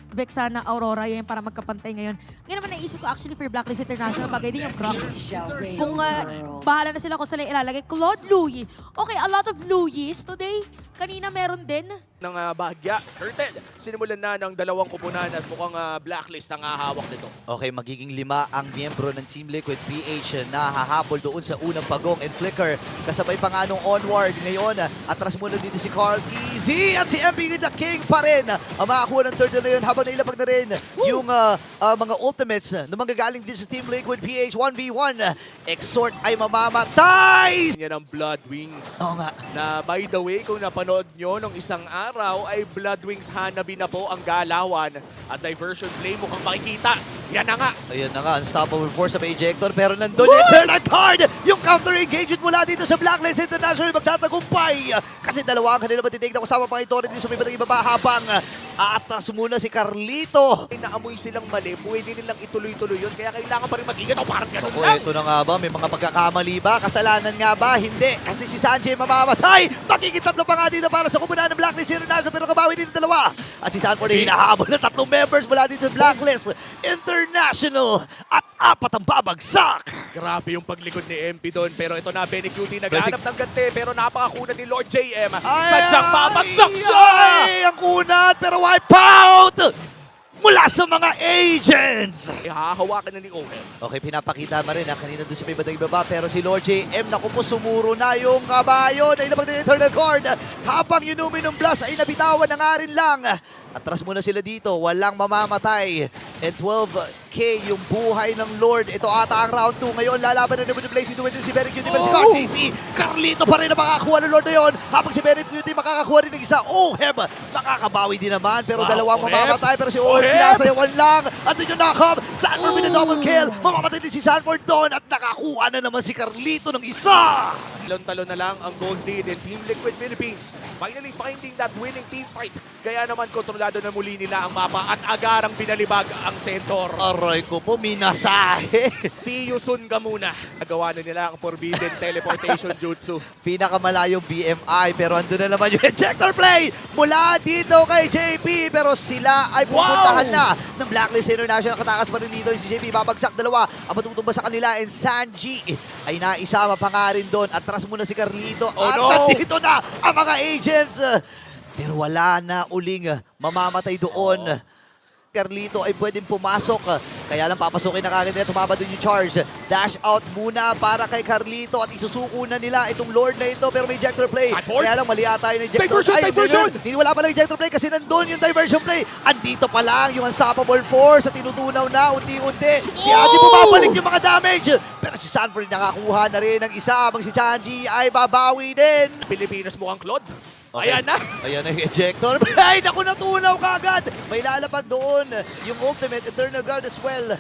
Vexana, Aurora, yan para magkapantay ngayon. Ngayon naman naisip ko actually for Blacklist International, bagay din yung Crocs. Kung bahala na sila kung sila ilalagay. Claude Louis. Okay, a lot of Louis today. Kanina meron din. Ng bahagya. Curtain, sinimulan na ng dalawang kupunan at mukhang Blacklist ang hawak nito. Okay, magiging 5 ang miyembro ng Team Liquid PH na hahabol doon sa unang pagong and flicker. Kasabay pa nga nung onward ngayon. Atras muna dito si Carl TZ at si MP the King pa rin. Ang makakuha ng third na yun habang nailapag na rin yung mga ultimates na manggagaling din sa Team Liquid PH 1v1. Exhort ay mamamatay! Yan ang Blood Wings. Oo nga. Na by the way, kung napanood nyo nung isang araw ay Blood Wings Hanabi na po ang galawan. At diversion play mukhang makikita. Yan na nga. Ayun na nga, unstoppable force sa may ejector pero nandun yung turn card! Yung counter engagement mula dito sa Blacklist International magtatagumpay! Kasi dalawa ang kanila matitake na kasama pang ito rin din sumibat ng ibaba habang aatras muna si Carlito. Naamoy silang mali, pwede nilang ituloy-tuloy yun. Kaya kailangan pa rin mag-ingat o parang ganun O lang. ito na nga ba, may mga pagkakamali ba? Kasalanan nga ba? Hindi, kasi si Sanjay mamamatay! Makikitatlo pa nga dito para sa kupunan ng Blacklist International pero kabawi dito dalawa. At si Sanford ay hinahabol na 3 members mula dito sa Blacklist International at 4 ang babagsak! Grabe yung paglikod ni MP doon. Pero ito na, Benny Cutie naghahanap ng ganti. Pero napakakuna ni Lord JM. Sadyang babagsak siya! Ay, ang kunat pero wipe out! Mula sa mga agents! Hahawakan na ni Owen. Okay, pinapakita mo rin na kanina doon sa may bandang ibaba pero si Lord JM, naku po, sumuro na yung kabayo na inabag na yung eternal cord. Habang Yunumin ng blast ay nabitawan na nga rin lang. Atras muna sila dito, walang mamamatay. And 12K yung buhay ng Lord. Ito ata ang round 2 ngayon. Lalaban na naman yung Blazing Duet si Benny Cutie pero si RTC. Carlito pa rin ang makakakuha ng Lord na yun. Habang si Benny Cutie makakakuha rin ng isa. Ohem, makakabawi din naman pero dalawang mamamatay. Pero si Ohem sinasayawan lang. At doon yung knock-up. Sanford with a double kill. Mamamatay din si Sanford doon. At nakakuha na naman si Carlito ng isa. Talon-talon na lang ang gold lead in Team Liquid Philippines. Finally finding that winning team fight. Kaya naman kontrolado na muli nila ang mapa at agarang binalibag ang Centaur. Aray ko po, minasahe. See you soon ka muna. Nagawa na nila ang forbidden teleportation jutsu. Pinakamalayong BMI pero andun na naman yung ejector play mula dito kay JP pero sila ay pupuntahan na ng Blacklist International. Katakas pa rin dito si JP, babagsak dalawa ang matutumba sa kanila and Sanji ay naisama pa nga rin doon. Atras muna si Carlito at dito na ang mga agents pero wala na uling mamamatay doon. Carlito ay pwedeng pumasok. Kaya lang papasukin na kagad nila. Tumaba doon yung charge. Dash out muna para kay Carlito at isusuko na nila itong Lord na ito. Pero may ejector play. Kaya lang mali ata yung ejector. Diversion! Hindi wala pa lang ejector play kasi nandun yung diversion play. Andito pa lang yung unstoppable force at tinutunaw na unti-unti. Si Aji bumabalik yung mga damage. Pero si Sanford nakakuha na rin ng isa. Habang si Chanji ay babawi din. Pilipinas mukhang Claude. Okay. Ayan na. Ayan na yung ejector. Ay, naku, natunaw kagad. May lalapag doon. Yung ultimate Eternal Guard as well.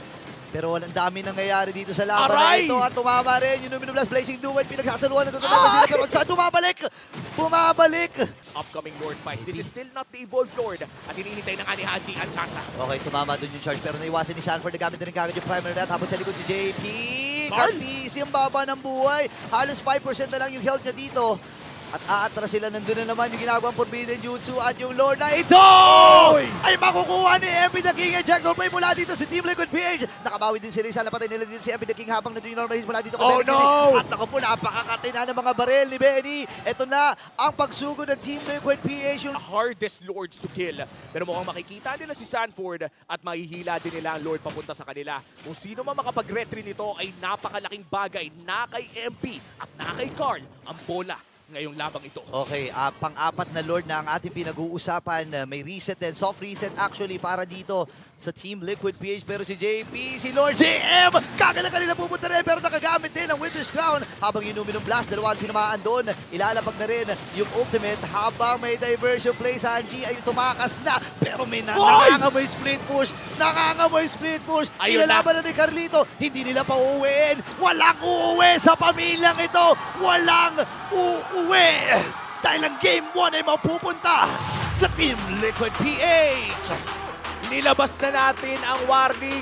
Pero walang dami nangyayari dito sa laban na ito. At tumama rin yung Luminum Blast Blazing Duet. Pinagsasaluhan na ito sila. Pero saan tumabalik? Bumabalik. Upcoming Lord fight. This is still not the evolved Lord. At hinihintay na nga ni Haji ang chansa. Okay, tumama doon yung charge. Pero naiwasan ni Sanford. Nagamit na rin kagad yung primary net. Habang sa likod si JP. Carlis, yung baba ng buhay. Halos 5% na lang yung health niya dito. At aatras sila, nandun na naman yung ginagawang Forbidden Jutsu at yung Lord na ito ay makukuha ni MP the King. Ejector play mula dito sa Team Liquid PH. Nakabawi din sila, isa napatay nila dito si MP the King habang nandun yung normalize mula dito kay Benny Cutie. At naku po, napakakatina ng mga barel ni Benny. Ito na ang pagsugod ng Team Liquid PH. Yung Hardest Lords to kill. Pero mukhang makikita nila si Sanford at mahihila din nila ang Lord papunta sa kanila. Kung sino man makapag-retry nito ay napakalaking bagay na kay MP at na kay Carl ang bola ngayong labang ito. Okay, pang-apat na Lord na ang ating pinag-uusapan. May reset din, soft reset actually para dito sa Team Liquid PH. Pero si JP, si Lord JM, kagala kanila pupunta rin pero nakagamit din ang Winter's Crown. Habang Yunumin ng blast, dalawang tinamaan doon. Ilalapag na rin yung ultimate habang may diversion play. Sanji ay tumakas na pero may nangangamoy split push. Nangangamoy split push. Ilalaban na ni Carlito. Hindi nila pa uuwiin. Walang uuwi sa pamilyang ito. Walang uuwi. Dahil ang Game 1 ay mapupunta sa Team Liquid PH. Nilabas na natin ang warning.